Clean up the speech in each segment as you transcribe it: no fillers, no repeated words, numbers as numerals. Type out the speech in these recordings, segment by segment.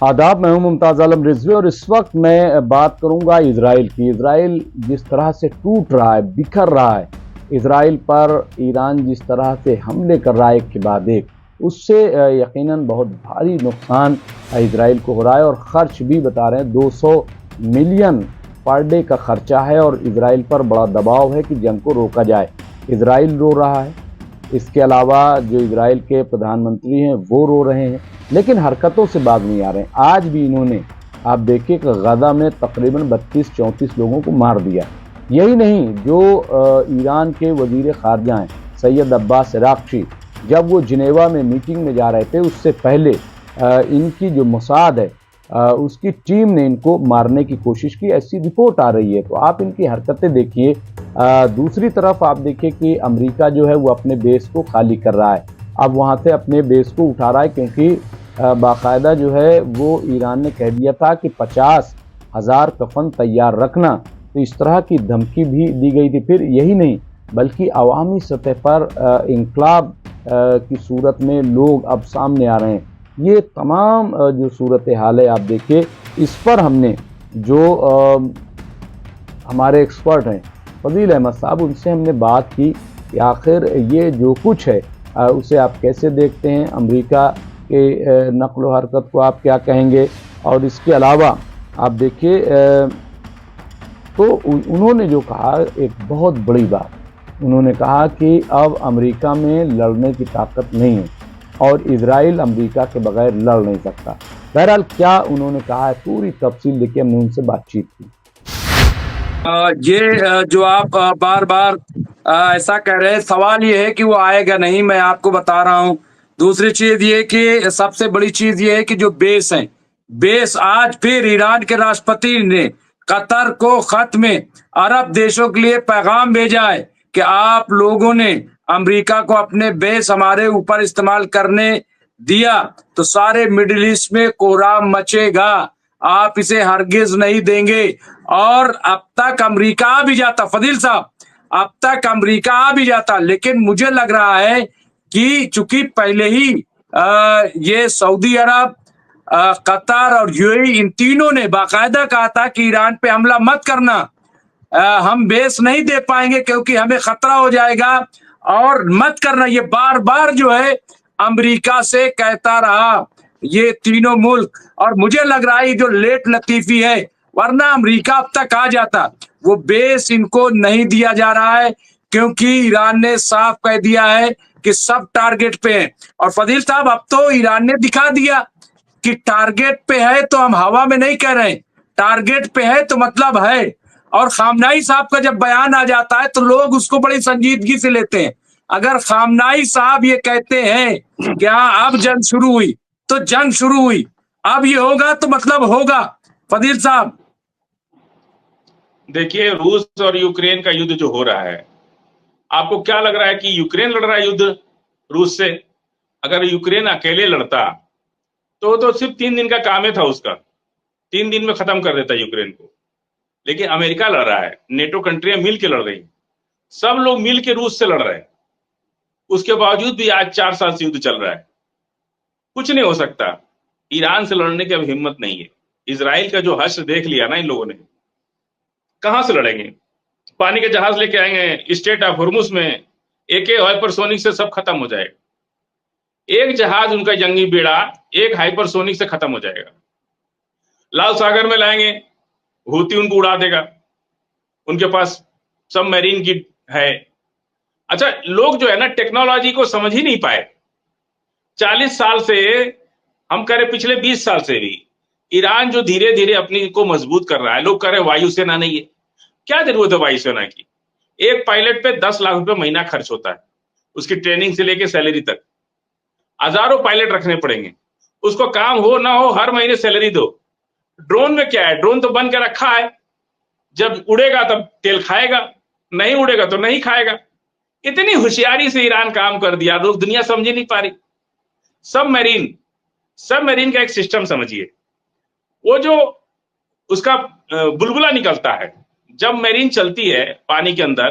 आदाब, मैं हूं मुमताज आलम रिजवी और इस वक्त मैं बात करूंगा इसराइल की। इसराइल जिस तरह से टूट रहा है, बिखर रहा है, इसराइल पर ईरान जिस तरह से हमले कर रहा है एक के बाद एक, उससे यकीनन बहुत भारी नुकसान इसराइल को हो रहा है। और खर्च भी बता रहे हैं 200 मिलियन पर डे का खर्चा है और इसराइल पर बड़ा दबाव है कि जंग को रोका जाए। इसराइल रो रहा है, इसके अलावा जो इसराइल के प्रधानमंत्री हैं वो रो रहे हैं, लेकिन हरकतों से बाज नहीं आ रहे हैं। आज भी इन्होंने, आप देखिए कि गजा में तकरीबन 32-34 लोगों को मार दिया। यही नहीं, जो ईरान के वजीर खारजा हैं सैयद अब्बास इराक्ची, जब वो जिनेवा में मीटिंग में जा रहे थे उससे पहले इनकी जो मोसाद है उसकी टीम ने इनको मारने की कोशिश की, ऐसी रिपोर्ट आ रही है। तो आप इनकी हरकतें देखिए। दूसरी तरफ आप देखिए कि अमेरिका जो है वो अपने बेस को खाली कर रहा है, अब वहाँ से अपने बेस को उठा रहा है, क्योंकि बाकायदा जो है वो ईरान ने कह दिया था कि 50,000 कफन तैयार रखना, तो इस तरह की धमकी भी दी गई थी। फिर यही नहीं बल्कि अवामी सतह पर इंकलाब की सूरत में लोग अब सामने आ रहे हैं। ये तमाम जो सूरत हाल है आप देखिए, इस पर हमने जो हमारे एक्सपर्ट हैं फजील अहमद साहब, उनसे हमने बात की कि आखिर ये जो कुछ है उसे आप कैसे देखते हैं, अमेरिका के नक्ल हरकत को आप क्या कहेंगे। और इसके अलावा आप देखिए तो उन्होंने जो कहा एक बहुत बड़ी बात, उन्होंने कहा कि अब अमेरिका में लड़ने की ताकत नहीं है और इजराइल अमेरिका के बगैर लड़ नहीं सकता। बहरहाल क्या उन्होंने कहा है, पूरी तफसील देखिए, हमने उनसे बातचीत की। ये जो आप बार बार ऐसा कह रहे हैं, सवाल ये है कि वो आएगा नहीं, मैं आपको बता रहा हूँ। दूसरी चीज ये कि सबसे बड़ी चीज ये है कि जो बेस है, बेस आज फिर ईरान के राष्ट्रपति ने कतर को खत में अरब देशों के लिए पैगाम भेजा है कि आप लोगों ने अमेरिका को अपने बेस हमारे ऊपर इस्तेमाल करने दिया तो सारे मिडिल ईस्ट में कोहराम मचेगा, आप इसे हरगिज नहीं देंगे। और अब तक अमेरिका आ भी जाता, फजील साहब, अब तक अमेरिका आ भी जाता, लेकिन मुझे लग रहा है कि चूंकि पहले ही ये सऊदी अरब, कतर और यूएई, इन तीनों ने बाकायदा कहा था कि ईरान पे हमला मत करना, हम बेस नहीं दे पाएंगे क्योंकि हमें खतरा हो जाएगा, और मत करना, ये बार बार जो है अमेरिका से कहता रहा ये तीनों मुल्क। और मुझे लग रहा है जो लेट लतीफी है, वरना अमेरिका अब तक आ जाता। वो बेस इनको नहीं दिया जा रहा है क्योंकि ईरान ने साफ कह दिया है कि सब टारगेट पे है। और फजील साहब, अब तो ईरान ने दिखा दिया कि टारगेट पे है, तो हम हवा में नहीं कह रहे, टारगेट पे है तो मतलब है। और खामनाई साहब का जब बयान आ जाता है तो लोग उसको बड़ी संजीदगी से लेते हैं। अगर खामनाई साहब ये कहते हैं कि हाँ अब जंग शुरू हुई, तो जंग शुरू हुई, अब ये होगा तो मतलब होगा। फजील साहब देखिए, रूस और यूक्रेन का युद्ध जो हो रहा है, आपको क्या लग रहा है कि यूक्रेन लड़ रहा है युद्ध रूस से? अगर यूक्रेन अकेले लड़ता तो सिर्फ 3 दिन का काम ही था उसका, 3 दिन में खत्म कर देता यूक्रेन को। लेकिन अमेरिका लड़ रहा है, नेटो कंट्रियां मिल के लड़ रही, सब लोग मिल के रूस से लड़ रहे हैं। उसके बावजूद भी आज 4 साल से युद्ध चल रहा है, कुछ नहीं हो सकता। ईरान से लड़ने की अब हिम्मत नहीं है। इजराइल का जो हश्र देख लिया ना इन लोगों ने, कहां से लड़ेंगे? पानी के जहाज लेके आएंगे स्टेट ऑफ हुर्मुस में, एक हाइपरसोनिक से सब खत्म हो जाएगा। एक जहाज उनका जंगी बेड़ा एक हाइपरसोनिक से खत्म हो जाएगा। लाल सागर में लाएंगे, हूती उनको उड़ा देगा, उनके पास सब मैरीन की है। अच्छा, लोग जो है ना टेक्नोलॉजी को समझ ही नहीं पाए। 40 साल से, हम कह रहे पिछले 20 साल से भी ईरान जो धीरे धीरे अपनी को मजबूत कर रहा है। लोग कह रहे वायुसेना नहीं है, क्या जरूरत है वायुसेना की? एक पायलट पे 10 लाख रुपए महीना खर्च होता है, उसकी ट्रेनिंग से लेके सैलरी तक। हजारों पायलट रखने पड़ेंगे, उसको काम हो ना हो हर महीने सैलरी दो। ड्रोन में क्या है, ड्रोन तो बन के रखा है, जब उड़ेगा तब तेल खाएगा, नहीं उड़ेगा तो नहीं खाएगा। इतनी होशियारी से ईरान काम कर दिया, लोग दुनिया समझ नहीं पा रही। सबमरीन का एक सिस्टम समझिए, वो जो उसका बुलबुला निकलता है जब मरीन चलती है पानी के अंदर,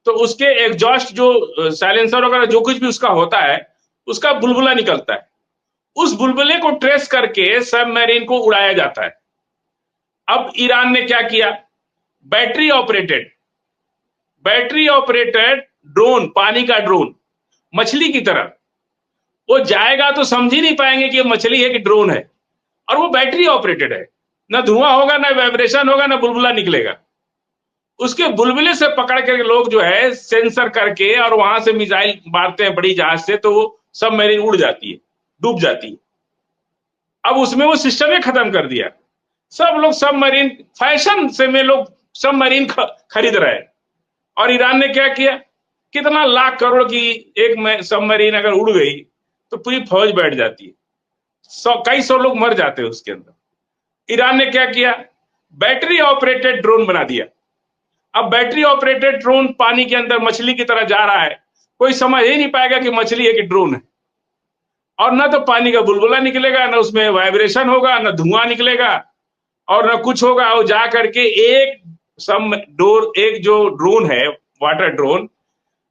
तो उसके एग्जॉस्ट जो साइलेंसर वगैरह जो कुछ भी उसका होता है, उसका बुलबुला निकलता है। उस बुलबुले को ट्रेस करके सबमरीन को उड़ाया जाता है। अब ईरान ने क्या किया, बैटरी ऑपरेटेड ड्रोन, पानी का ड्रोन, मछली की तरह, वो जाएगा तो समझ ही नहीं पाएंगे कि ये मछली है कि ड्रोन है, और वो बैटरी ऑपरेटेड है, ना धुआं होगा, ना वाइब्रेशन होगा, ना बुलबुला निकलेगा। उसके बुलबुले से पकड़ के लोग जो है सेंसर करके और वहां से मिसाइल मारते हैं बड़ी जहाज से, तो वो सबमरीन उड़ जाती है, डूब जाती है। अब उसमें वो सिस्टम ही खत्म कर दिया। सब लोग सबमरीन, फैशन से में लोग सबमरीन खरीद रहे हैं। और ईरान ने क्या किया, कितना लाख करोड़ की एक सबमरीन अगर उड़ गई तो पूरी फौज बैठ जाती है, कई सौ लोग मर जाते हैं उसके अंदर। ईरान ने क्या किया, बैटरी ऑपरेटेड ड्रोन बना दिया। अब बैटरी ऑपरेटेड ड्रोन पानी के अंदर मछली की तरह जा रहा है, कोई समझ ही नहीं पाएगा कि मछली है कि ड्रोन है। और ना तो पानी का बुलबुला निकलेगा, ना उसमें वाइब्रेशन होगा, ना धुआं निकलेगा, और ना कुछ होगा। वो जा करके एक जो ड्रोन है, वाटर ड्रोन,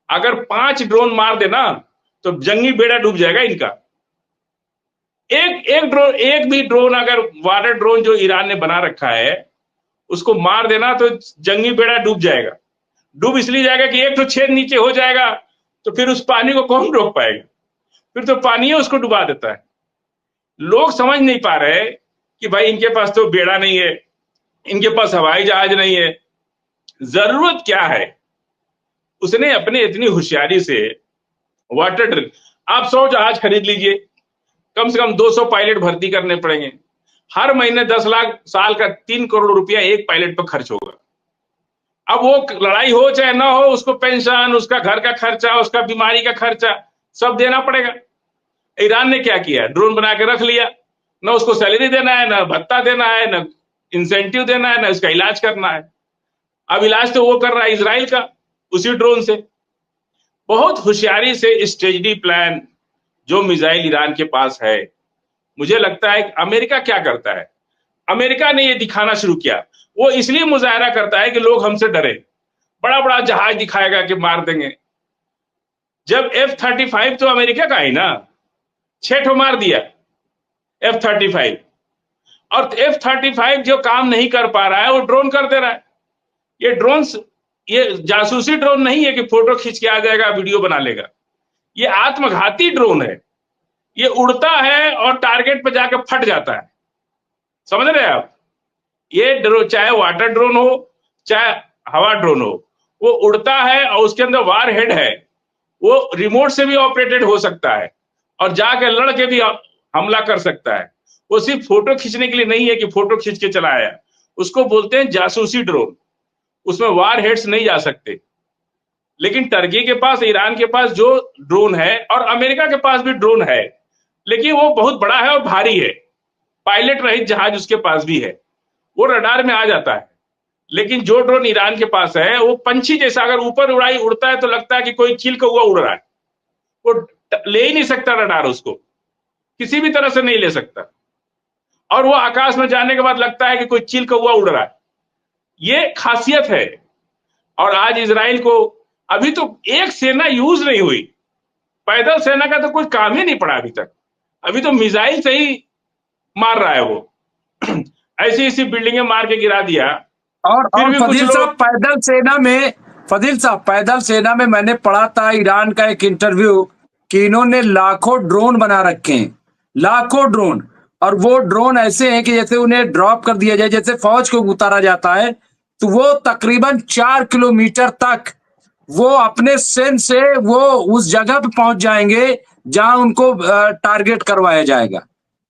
अगर 5 ड्रोन मार देना तो जंगी बेड़ा डूब जाएगा इनका। एक भी ड्रोन, अगर वाटर ड्रोन जो ईरान ने बना रखा है उसको मार देना तो जंगी बेड़ा डूब जाएगा। डूब इसलिए जाएगा कि एक तो छेद नीचे हो जाएगा, तो फिर उस पानी को कौन रोक पाएगा, फिर तो पानी उसको डुबा देता है। लोग समझ नहीं पा रहे कि भाई इनके पास तो बेड़ा नहीं है, इनके पास हवाई जहाज नहीं है, जरूरत क्या है। उसने अपने इतनी होशियारी से वाटर ड्रिल, आप 100 जहाज खरीद लीजिए, कम से कम 200 पायलट भर्ती करने पड़ेंगे, हर महीने 10 लाख, साल का 3 करोड़ रुपया एक पायलट पर खर्च होगा। अब वो लड़ाई हो चाहे ना हो, उसको पेंशन, उसका घर का खर्चा, उसका बीमारी का खर्चा सब देना पड़ेगा। ईरान ने क्या किया, ड्रोन बना के रख लिया, ना उसको सैलरी देना है, ना भत्ता देना है, ना इंसेंटिव देना है, ना उसका इलाज करना है। अब इलाज तो वो कर रहा है इजराइल का, उसी ड्रोन से। बहुत होशियारी से स्ट्रेटजी प्लान जो मिसाइल ईरान के पास है। मुझे लगता है अमेरिका क्या करता है, अमेरिका ने ये दिखाना शुरू किया, वो इसलिए मुजाहरा करता है कि लोग हमसे डरे, बड़ा बड़ा जहाज दिखाएगा कि मार देंगे। जब F-35 तो अमेरिका का ही ना, 6 ठो मार दिया F-35, और F-35 जो काम नहीं कर पा रहा है वो ड्रोन कर दे रहा है। ये ड्रोन्स, ये जासूसी ड्रोन नहीं है कि फोटो खींच के आ जाएगा, वीडियो बना लेगा। ये आत्मघाती ड्रोन है, ये उड़ता है और टारगेट पे जाके फट जाता है। समझ रहे हैं आप, ये ड्रोन चाहे वाटर ड्रोन हो चाहे हवा ड्रोन हो, वो उड़ता है और उसके अंदर वार हेड है, वो रिमोट से भी ऑपरेटेड हो सकता है और जाके लड़ के भी हमला कर सकता है। वो सिर्फ फोटो खींचने के लिए नहीं है कि फोटो खींच के चला आया, उसको बोलते हैं जासूसी ड्रोन। उसमें वार हेड्स नहीं जा सकते। लेकिन टर्की के पास, ईरान के पास जो ड्रोन है, और अमेरिका के पास भी ड्रोन है, लेकिन वो बहुत बड़ा है और भारी है। पायलट रहित जहाज उसके पास भी है, वो रडार में आ जाता है। लेकिन जो ड्रोन ईरान के पास है वो पंछी जैसा, अगर ऊपर उड़ता है तो लगता है कि कोई चील कौवा उड़ रहा है। वो ले ही नहीं सकता रडार, उसको किसी भी तरह से नहीं ले सकता, और वो आकाश में जाने के बाद लगता है कि कोई चील कौवा उड़ रहा है। ये खासियत है। और आज इजराइल को अभी तो एक सेना यूज नहीं हुई, पैदल सेना का तो कोई काम ही नहीं पड़ा अभी तक। अभी तो मिसाइल से ही मार रहा है वो ऐसी ऐसी बिल्डिंगें मार के गिरा दिया। और फिर भी कुछ फजील साहब, लोग, पैदल सेना में मैंने पढ़ा था ईरान का एक इंटरव्यू कि इन्होंने लाखों ड्रोन बना रखे हैं, लाखों ड्रोन। और वो ड्रोन ऐसे हैं कि जैसे उन्हें ड्रॉप कर दिया जाए, जैसे फौज को उतारा जाता है, तो वो तकरीबन 4 किलोमीटर तक वो अपने सेंस से वो उस जगह पे पहुंच जाएंगे जहां उनको टारगेट करवाया जाएगा।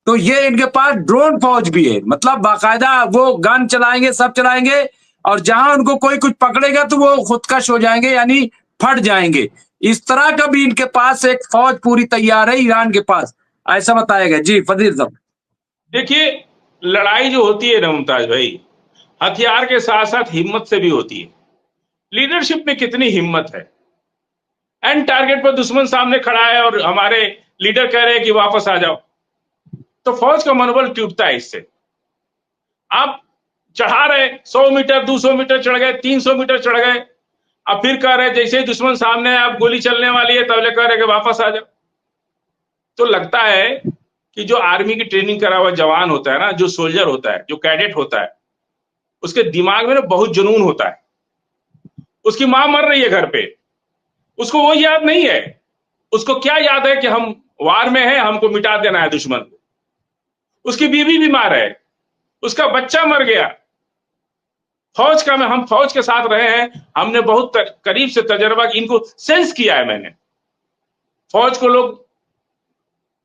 तो ये इनके पास ड्रोन फौज भी है, मतलब बाकायदा वो गन चलाएंगे, सब चलाएंगे, और जहां उनको कोई कुछ पकड़ेगा तो वो खुदकश हो जाएंगे, यानी फट जाएंगे। इस तरह का भी इनके पास एक फौज पूरी तैयार है ईरान के पास, ऐसा बताया गया। जी फजील साहब। देखिए, लड़ाई जो होती है ना मुमताज भाई, हथियार के साथ साथ हिम्मत से भी होती है। लीडरशिप में कितनी हिम्मत है। एंड टारगेट पर दुश्मन सामने खड़ा है और हमारे लीडर कह रहे हैं कि वापस आ जाओ, तो फौज का मनोबल टूटता है इससे। आप चढ़ा रहे 100 मीटर, 200 मीटर चढ़ गए, 300 मीटर चढ़ गए, अब फिर कह रहे जैसे ही दुश्मन सामने है, आप गोली चलने वाली है, तब कह रहे कि वापस आ जाओ। तो लगता है कि जो आर्मी की ट्रेनिंग करा हुआ जवान होता है ना, जो सोल्जर होता है, जो कैडेट होता है, उसके दिमाग में ना बहुत जुनून होता है। उसकी मां मर रही है घर पे, उसको वो याद नहीं है। उसको क्या याद है कि हम वार में हैं, हमको मिटा देना है दुश्मन को। उसकी बीवी बीमार है, उसका बच्चा मर गया। फौज का में हम फौज के साथ रहे हैं, हमने बहुत करीब से तजर्बा, इनको सेंस किया है मैंने। फौज को लोग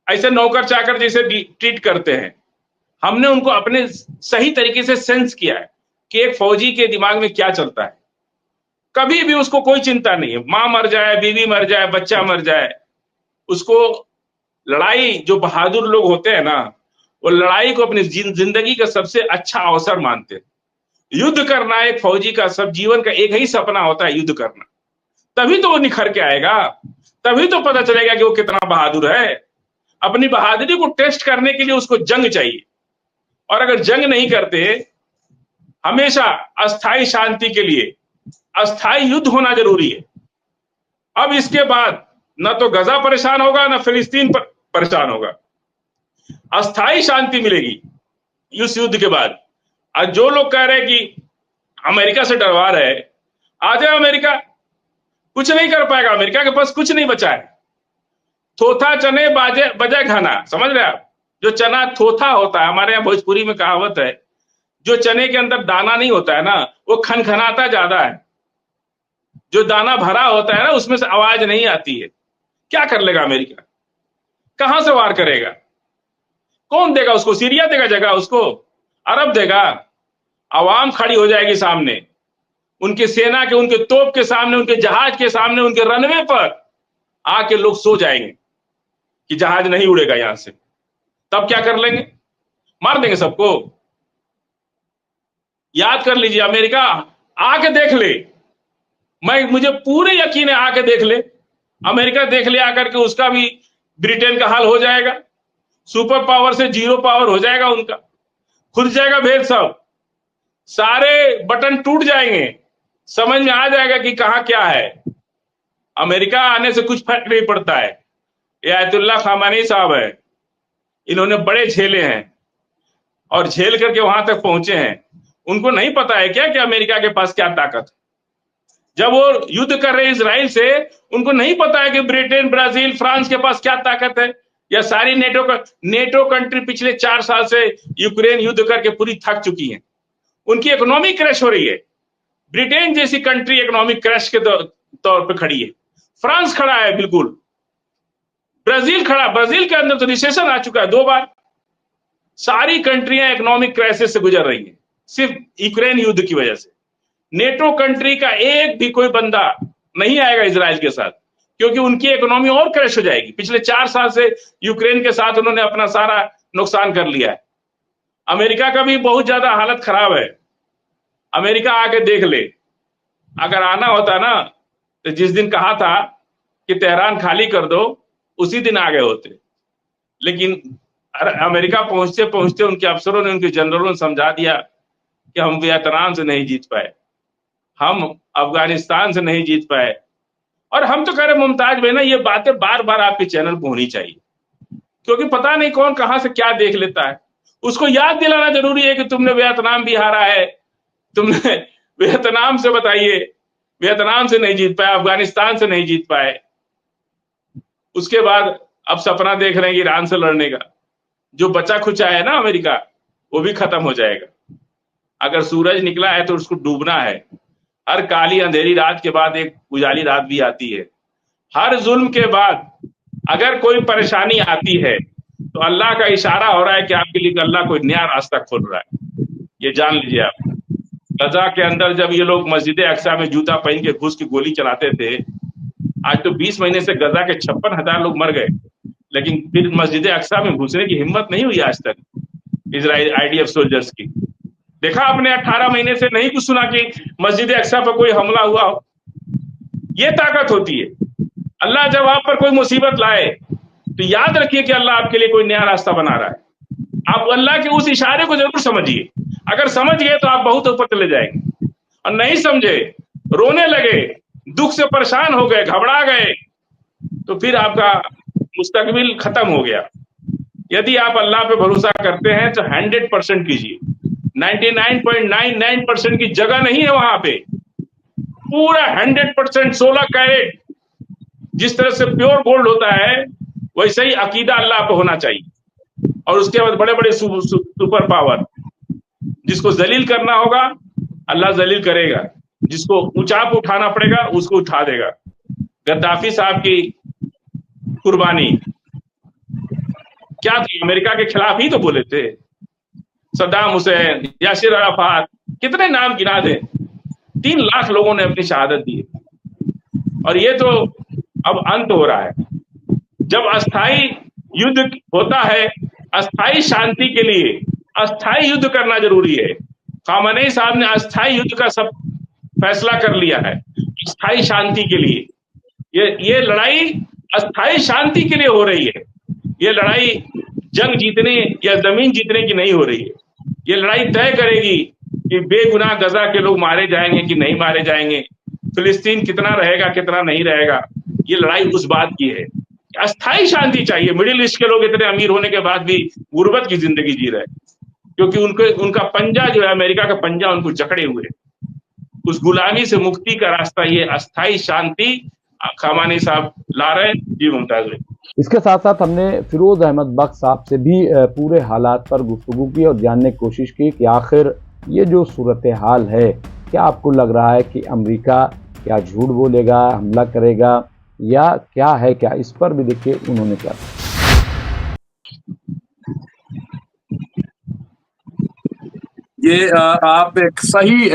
ऐसे नौकर चाकर जैसे ट्रीट करते हैं, हमने उनको अपने सही तरीके से सेंस किया है कि एक फौजी के दिमाग में क्या चलता है। कभी भी उसको कोई चिंता नहीं है, मां मर जाए, बीवी मर जाए, बच्चा मर जाए, उसको लड़ाई, जो बहादुर लोग होते हैं ना, वो लड़ाई को अपनी जिंदगी का सबसे अच्छा अवसर मानते हैं। युद्ध करना एक फौजी का सब जीवन का एक ही सपना होता है, युद्ध करना। तभी तो वो निखर के आएगा, तभी तो पता चलेगा कि वो कितना बहादुर है। अपनी बहादुरी को टेस्ट करने के लिए उसको जंग चाहिए, और अगर जंग नहीं करते, हमेशा अस्थाई शांति के लिए अस्थाई युद्ध होना जरूरी है। अब इसके बाद न तो गजा परेशान होगा, न फिलिस्तीन परेशान होगा, अस्थाई शांति मिलेगी इस युद्ध के बाद। आज जो लोग कह रहे हैं कि अमेरिका से डरवा रहे, आ जाए अमेरिका, कुछ नहीं कर पाएगा। अमेरिका के पास कुछ नहीं बचा है। थोथा चने बाजे बजे घना, समझ रहे आप? जो चना थोथा होता है, हमारे यहाँ भोजपुरी में कहावत है, जो चने के अंदर दाना नहीं होता है ना, वो खनखनाता ज्यादा है। जो दाना भरा होता है ना, उसमें से आवाज नहीं आती है। क्या कर लेगा अमेरिका? कहां से वार करेगा? कौन देगा उसको? सीरिया देगा जगह उसको? अरब देगा? आवाम खड़ी हो जाएगी सामने, उनकी सेना के, उनके तोप के सामने, उनके जहाज के सामने, उनके रनवे पर आके लोग सो जाएंगे कि जहाज नहीं उड़ेगा यहां से। तब क्या कर लेंगे? मार देंगे सबको। याद कर लीजिए, अमेरिका आके देख ले, मुझे पूरे यकीन है, आके देख ले। अमेरिका देख ले आकर के, उसका भी ब्रिटेन का हाल हो जाएगा। सुपर पावर से जीरो पावर हो जाएगा उनका, खुल जाएगा भेद, सब सारे बटन टूट जाएंगे, समझ में आ जाएगा कि कहां क्या है। अमेरिका आने से कुछ फर्क नहीं पड़ता है। ये आयतुल्ला खामेनी साहब है, इन्होंने बड़े झेले हैं और झेल करके वहां तक पहुंचे हैं। उनको नहीं पता है क्या कि अमेरिका के पास क्या ताकत है? जब वो युद्ध कर रहे इजराइल से, उनको नहीं पता है कि ब्रिटेन, ब्राजील, फ्रांस के पास क्या ताकत है? या सारी नेटो कंट्री पिछले 4 साल से यूक्रेन युद्ध करके पूरी थक चुकी हैं। उनकी इकोनॉमी क्रैश हो रही है। ब्रिटेन जैसी कंट्री इकोनॉमिक क्रैश के तौर पे खड़ी है। फ्रांस खड़ा है बिल्कुल, ब्राजील खड़ा, ब्राजील के अंदर तो रिसेशन आ चुका है 2 बार। सारी कंट्रियां इकोनॉमिक क्राइसिस से गुजर रही हैं, सिर्फ यूक्रेन युद्ध की वजह से। नेटो कंट्री का एक भी कोई बंदा नहीं आएगा इजराइल के साथ, क्योंकि उनकी इकोनॉमी और क्रैश हो जाएगी। पिछले 4 साल से यूक्रेन के साथ उन्होंने अपना सारा नुकसान कर लिया है। अमेरिका का भी बहुत ज्यादा हालत खराब है। अमेरिका आके देख ले, अगर आना होता ना, तो जिस दिन कहा था कि तेहरान खाली कर दो, उसी दिन आ गए होते। लेकिन अमेरिका पहुंचते पहुंचते उनके अफसरों ने, उनके जनरलों ने समझा दिया कि हम वियतनाम से नहीं जीत पाए, हम अफगानिस्तान से नहीं जीत पाए। और हम तो कह रहे मुमताज भाई ना, ये बातें बार बार आपके चैनल पर होनी चाहिए, क्योंकि पता नहीं कौन कहां से क्या देख लेता है। उसको याद दिलाना जरूरी है कि तुमने वियतनाम भी हारा है, तुमने वियतनाम से, बताइए, वियतनाम से नहीं जीत पाए, अफगानिस्तान से नहीं जीत पाए। उसके बाद अब सपना देख रहे हैं कि ईरान से लड़ने का। जो बचा खुचा है ना अमेरिका, वो भी खत्म हो जाएगा। अगर सूरज निकला है तो उसको डूबना है। हर काली अंधेरी रात के बाद एक उजाली रात भी आती है। हर जुल्म के बाद अगर कोई परेशानी आती है, तो अल्लाह का इशारा हो रहा है कि आपके लिए अल्लाह कोई नया रास्ता खोल रहा है। ये जान लीजिए आप। गजा के अंदर जब ये लोग मस्जिद अक्सा में जूता पहन के घुस के गोली चलाते थे, आज तो 20 महीने से गजा के 56,000 लोग मर गए, लेकिन फिर मस्जिद अक्सा में घुसने की हिम्मत नहीं हुई आज तक इजराइल आईडीएफ सोल्जर्स की। देखा आपने 18 महीने से नहीं कुछ सुना कि मस्जिद अक्सा पर कोई हमला हुआ हो। ये ताकत होती है। अल्लाह जब आप पर कोई मुसीबत लाए, तो याद रखिए कि अल्लाह आपके लिए कोई नया रास्ता बना रहा है। आप अल्लाह के उस इशारे को जरूर समझिए। अगर समझ गए तो आप बहुत ऊपर चले जाएंगे, और नहीं समझे, रोने लगे, दुख से परेशान हो गए, घबरा गए, तो फिर आपका मुस्तकबिल खत्म हो गया। यदि आप अल्लाह पे भरोसा करते हैं तो 100% कीजिए। 99.99% की जगह नहीं है वहां पे, पूरा 100% 16 कैरेट, जिस तरह से प्योर गोल्ड होता है वैसे ही अकीदा अल्लाह पे होना चाहिए। और उसके बाद बड़े बड़े सुपर पावर, जिसको जलील करना होगा अल्लाह जलील करेगा, जिसको ऊंचा पे उठाना पड़ेगा उसको उठा देगा। गद्दाफी साहब की कुर्बानी क्या थी? अमेरिका के खिलाफ ही तो बोले थे। सद्दाम हुसैन, यासिर अराफात, कितने नाम गिना दे, 3 लाख लोगों ने अपनी शहादत दी। और ये तो अब अंत हो रहा है। जब अस्थाई युद्ध होता है, अस्थाई शांति के लिए अस्थाई युद्ध करना जरूरी है। खामनेई साहब ने अस्थाई युद्ध का सब फैसला कर लिया है, अस्थाई शांति के लिए। ये लड़ाई अस्थाई शांति के लिए हो रही है। ये लड़ाई जंग जीतने या जमीन जीतने की नहीं हो रही है। ये लड़ाई तय करेगी कि बेगुनाह गजा के लोग मारे जाएंगे कि नहीं मारे जाएंगे, फिलिस्तीन कितना रहेगा कितना नहीं रहेगा। ये लड़ाई उस बात की है। अस्थाई शांति चाहिए। मिडिल ईस्ट के लोग इतने अमीर होने के बाद भी गुर्बत की जिंदगी जी रहे, क्योंकि उनका पंजा जो है, अमेरिका का पंजा उनको जकड़े हुए। उस गुलामी से मुक्ति का रास्ता ये अस्थाई शांति खामानी साहब ला रहे हैं। जी मुमताज भाई। इसके साथ साथ हमने फिरोज अहमद बख्श साहब से भी पूरे हालात पर गुफ्तगू की और जानने की कोशिश की कि आखिर ये जो सूरत हाल है, क्या आपको लग रहा है कि अमेरिका क्या झूठ बोलेगा, हमला करेगा या क्या है, क्या इस पर भी देखिए उन्होंने क्या। ये आप एक सही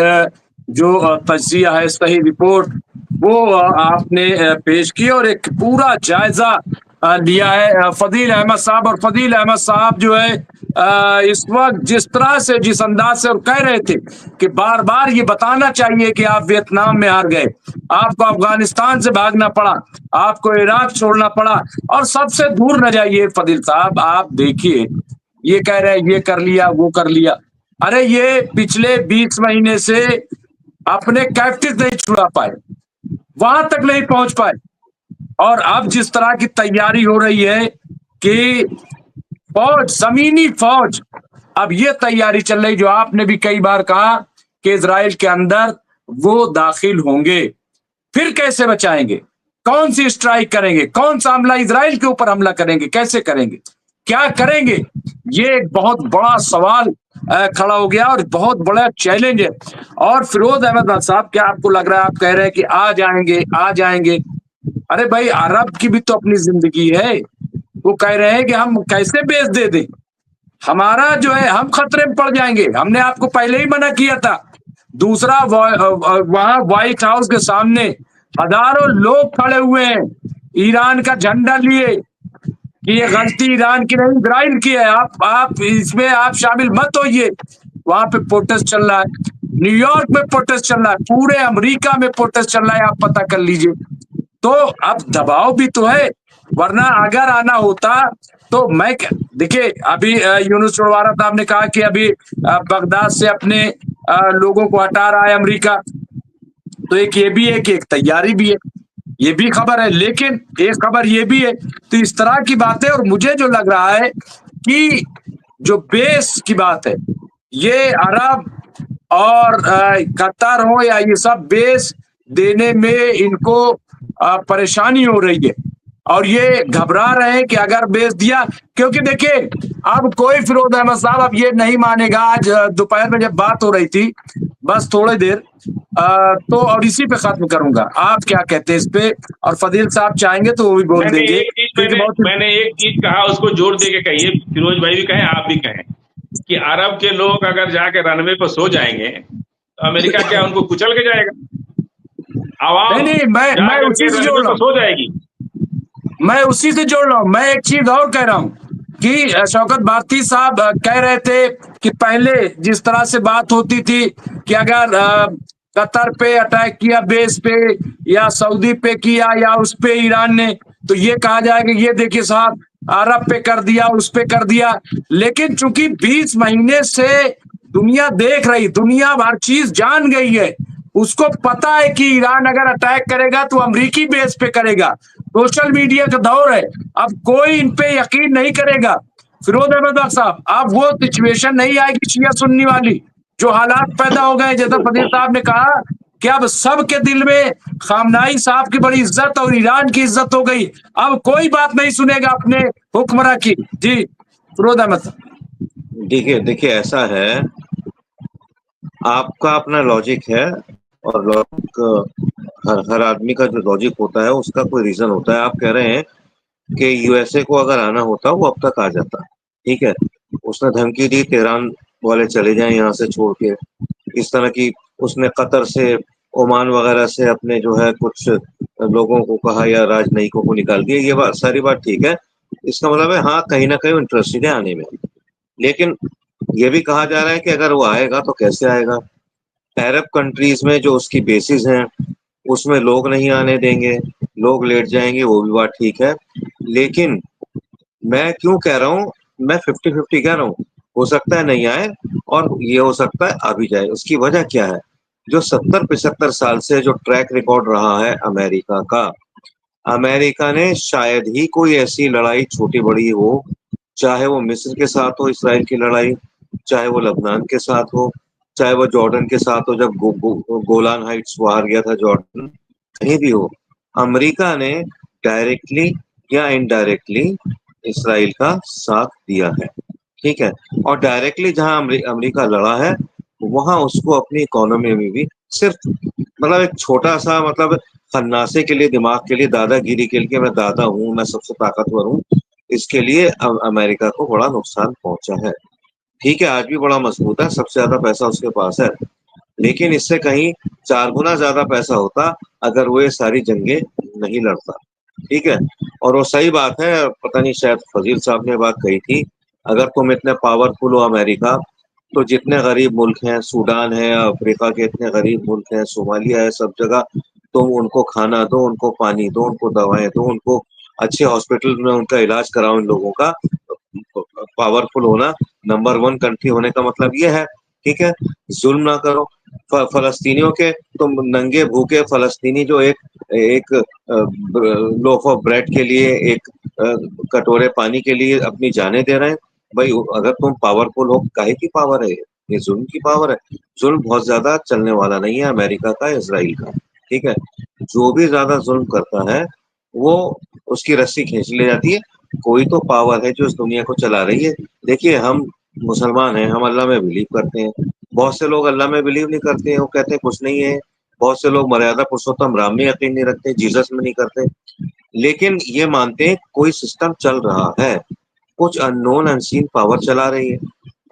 जो तज्जिया है, सही रिपोर्ट वो आपने पेश की और एक पूरा जायजा लिया है फदील अहमद साहब। और फदील अहमद साहब जो है इस वक्त जिस तरह से, जिस अंदाज से और कह रहे थे कि बार बार ये बताना चाहिए कि आप वियतनाम में हार गए, आपको अफगानिस्तान से भागना पड़ा, आपको इराक छोड़ना पड़ा और सबसे दूर न जाइए। फदील साहब आप देखिए, ये कह रहे हैं ये कर लिया वो कर लिया। अरे ये पिछले 20 महीने से अपने कैप्टिव नहीं छुड़ा पाए, वहां तक नहीं पहुंच पाए। और अब जिस तरह की तैयारी हो रही है कि फौज, जमीनी फौज, अब ये तैयारी चल रही जो आपने भी कई बार कहा कि इजराइल के अंदर वो दाखिल होंगे, फिर कैसे बचाएंगे, कौन सी स्ट्राइक करेंगे, कौन सा हमला इजराइल के ऊपर हमला करेंगे, कैसे करेंगे, क्या करेंगे, ये एक बहुत बड़ा सवाल खड़ा हो गया और बहुत बड़ा चैलेंज है। और फिरोज अहमद साहब, क्या आपको लग रहा है, आप कह रहे हैं कि आ जाएंगे आ जाएंगे, अरे भाई अरब की भी तो अपनी जिंदगी है। वो कह रहे हैं कि हम कैसे बेच दे दें, हमारा जो है हम खतरे में पड़ जाएंगे, हमने आपको पहले ही मना किया था। दूसरा वहां व्हाइट हाउस के सामने हजारों लोग खड़े हुए हैं ईरान का झंडा लिए कि ये गलती ईरान की नहीं इजराइल की है, आप इसमें आप शामिल मत होइए। वहां पे प्रोटेस्ट चल रहा है, न्यूयॉर्क में प्रोटेस्ट चल रहा है, पूरे अमेरिका में प्रोटेस्ट चल रहा है, आप पता कर लीजिए। तो अब दबाव भी तो है, वरना अगर आना होता तो मैं देखिए, अभी यूनुस चौड़वारा साहब ने कहा कि अभी बगदाद से अपने लोगों को हटा रहा है अमेरिका, तो एक ये भी है कि एक तैयारी भी है, ये भी खबर है। लेकिन एक खबर ये भी है, तो इस तरह की बातें। और मुझे जो लग रहा है कि जो बेस की बात है, ये अरब और कतर हो या ये सब बेस देने में इनको परेशानी हो रही है और ये घबरा रहे हैं कि अगर बेच दिया, क्योंकि देखिए अब कोई फिरोज अहमद साहब अब ये नहीं मानेगा। आज दोपहर में जब बात हो रही थी, बस थोड़ी देर तो, और इसी पे खत्म करूंगा, आप क्या कहते हैं इस पे, और फदील साहब चाहेंगे तो वो भी बोल देंगे। मैंने एक चीज कहा, उसको जोड़ दे के कहिए, फिरोज भाई भी कहें आप भी कहें, कि अरब के लोग अगर जाके रनवे पर सो जाएंगे तो अमेरिका क्या उनको कुचल के जाएगा? आवाम नहीं, मैं उसी से जोड़ रहा हूँ, सो जाएगी। मैं उसी से जोड़ रहा हूँ। मैं एक चीज और कह रहा हूँ कि शौकत भारती साहब कह रहे थे कि पहले जिस तरह से बात होती थी कि अगर कतर पे अटैक किया, बेस पे, या सऊदी पे किया, या उस पे ईरान ने, तो ये कहा जाएगा ये देखिए साहब अरब पे कर दिया, उस पे कर दिया। लेकिन चूंकि 20 महीने से दुनिया देख रही, दुनिया हर चीज जान गई है, उसको पता है कि ईरान अगर अटैक करेगा तो अमेरिकी बेस पे करेगा। सोशल मीडिया का दौर है, अब कोई इन पे यकीन नहीं करेगा। फिरोज अहमद बख्श साहब, अब वो सिचुएशन नहीं आएगी शिया सुन्नी वाली, जो हालात पैदा हो गए, जैसा फजील साहब ने कहा कि अब सबके दिल में खामनाई साहब की बड़ी इज्जत और ईरान की इज्जत हो गई, अब कोई बात नहीं सुनेगा अपने हुक्मरां की। जी फिरोज अहमद साहब। देखिए देखिए ऐसा है, आपका अपना लॉजिक है, और लॉजिक हर हर आदमी का जो लॉजिक होता है उसका कोई रीजन होता है। आप कह रहे हैं कि यूएसए को अगर आना होता वो अब तक आ जाता, ठीक है। उसने धमकी दी तेहरान वाले चले जाएं यहाँ से छोड़ के, इस तरह की उसने कतर से, ओमान वगैरह से अपने जो है कुछ लोगों को कहा या राजनयिकों को निकाल दिया। ये बात सारी बात ठीक है, इसका मतलब है हाँ कहीं ना कहीं इंटरेस्टेड है आने में। लेकिन ये भी कहा जा रहा है कि अगर वो आएगा तो कैसे आएगा, अरब कंट्रीज में जो उसकी बेसिस हैं उसमें लोग नहीं आने देंगे, लोग लेट जाएंगे, वो भी बात ठीक है। लेकिन मैं क्यों कह रहा हूँ, मैं 50-50 कह रहा हूँ, हो सकता है नहीं आए और ये हो सकता है आ भी जाए। उसकी वजह क्या है, जो 70-75 साल से जो ट्रैक रिकॉर्ड रहा है अमेरिका का, अमेरिका ने शायद ही कोई ऐसी लड़ाई छोटी बड़ी हो, चाहे वो मिस्र के साथ हो इसराइल की लड़ाई, चाहे वो लबनान के साथ हो, चाहे वो जॉर्डन के साथ हो, जब गोलान हाइट्स वो हार गया था जॉर्डन, कहीं भी हो, अमेरिका ने डायरेक्टली या इनडायरेक्टली इसराइल का साथ दिया है, ठीक है। और डायरेक्टली जहां अमेरिका लड़ा है वहां उसको अपनी इकोनॉमी में भी सिर्फ मतलब एक छोटा सा मतलब खन्नासे के लिए, दिमाग के लिए, दादागिरी के लिए, मैं दादा हूँ, मैं सबसे ताकतवर हूँ, इसके लिए अमेरिका को बड़ा नुकसान पहुंचा है। ठीक है, आज भी बड़ा मजबूत है, सबसे ज्यादा पैसा उसके पास है, लेकिन इससे कहीं 4 गुना ज्यादा पैसा होता अगर वो ये सारी जंगें नहीं लड़ता, ठीक है। और वो सही बात है, पता नहीं शायद फजील साहब ने बात कही थी, अगर तुम इतने पावरफुल हो अमेरिका, तो जितने गरीब मुल्क हैं, सूडान है, अफ्रीका के इतने गरीब मुल्क हैं, सोमालिया है, सब जगह तुम उनको खाना दो, उनको पानी दो, उनको दवाएं दो, उनको अच्छे हॉस्पिटल में उनका इलाज कराओ। इन लोगों का पावरफुल होना, नंबर 1 कंट्री होने का मतलब ये है, ठीक है। जुल्म ना करो फलस्तीनियों के, तुम नंगे भूखे फलस्तीनी जो एक लोफ ऑफ ब्रेड के लिए, एक कटोरे पानी के लिए अपनी जानें दे रहे हैं। भाई अगर तुम पावरफुल हो, काहे की पावर है ये जुल्म की पावर है। जुल्म बहुत ज्यादा चलने वाला नहीं है अमेरिका का, इजराइल का, ठीक है। जो भी ज्यादा जुल्म करता है वो उसकी रस्सी खींच ले जाती है। कोई तो पावर है जो इस दुनिया को चला रही है। देखिए हम मुसलमान हैं, हम अल्लाह में बिलीव करते हैं, बहुत से लोग अल्लाह में बिलीव नहीं करते हैं, वो कहते हैं कुछ नहीं है। बहुत से लोग मर्यादा पुरुषोत्तम राम में यकीन नहीं रखते, जीसस में नहीं करते, लेकिन ये मानते हैं कोई सिस्टम चल रहा है, कुछ अननोन अनसीन पावर चला रही है,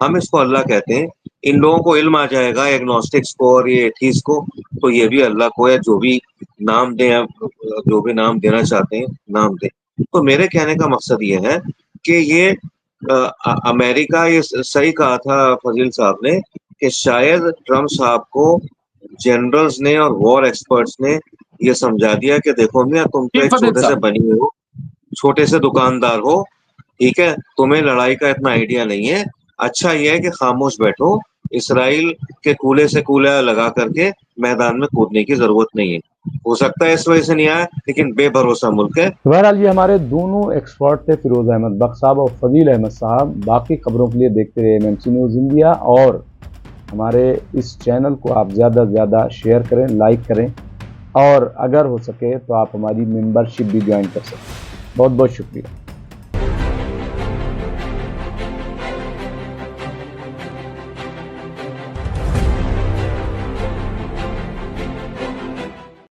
हम इसको अल्लाह कहते हैं। इन लोगों को इल्म आ जाएगा एग्नोस्टिक्स को और ये एथीस्ट को, तो ये भी अल्लाह को या जो भी नाम दें, जो भी नाम देना चाहते हैं नाम दें। तो मेरे कहने का मकसद ये है कि ये अमेरिका, ये सही कहा था फजील साहब ने कि शायद ट्रम्प साहब को जनरल्स ने और वॉर एक्सपर्ट्स ने ये समझा दिया कि देखो मियां, तुम तो एक छोटे से बनी हुए हो, छोटे से दुकानदार हो, ठीक है, तुम्हें लड़ाई का इतना आइडिया नहीं है। अच्छा ये है कि खामोश बैठो, इसराइल के कूले से कूला लगा करके मैदान में कूदने की जरूरत नहीं है। हो सकता है इस वजह से नहीं आया, लेकिन बेभरोसा मुल्क है। बहरहाल ये हमारे दोनों एक्सपर्ट थे, फिरोज अहमद बख्श साहब और फजील अहमद साहब। बाकी खबरों के लिए देखते रहे एमएमसी न्यूज़ इंडिया, और हमारे इस चैनल को आप ज़्यादा से ज़्यादा शेयर करें, लाइक करें, और अगर हो सके तो आप हमारी मेंबरशिप भी ज्वाइन कर सकते हैं। बहुत बहुत शुक्रिया।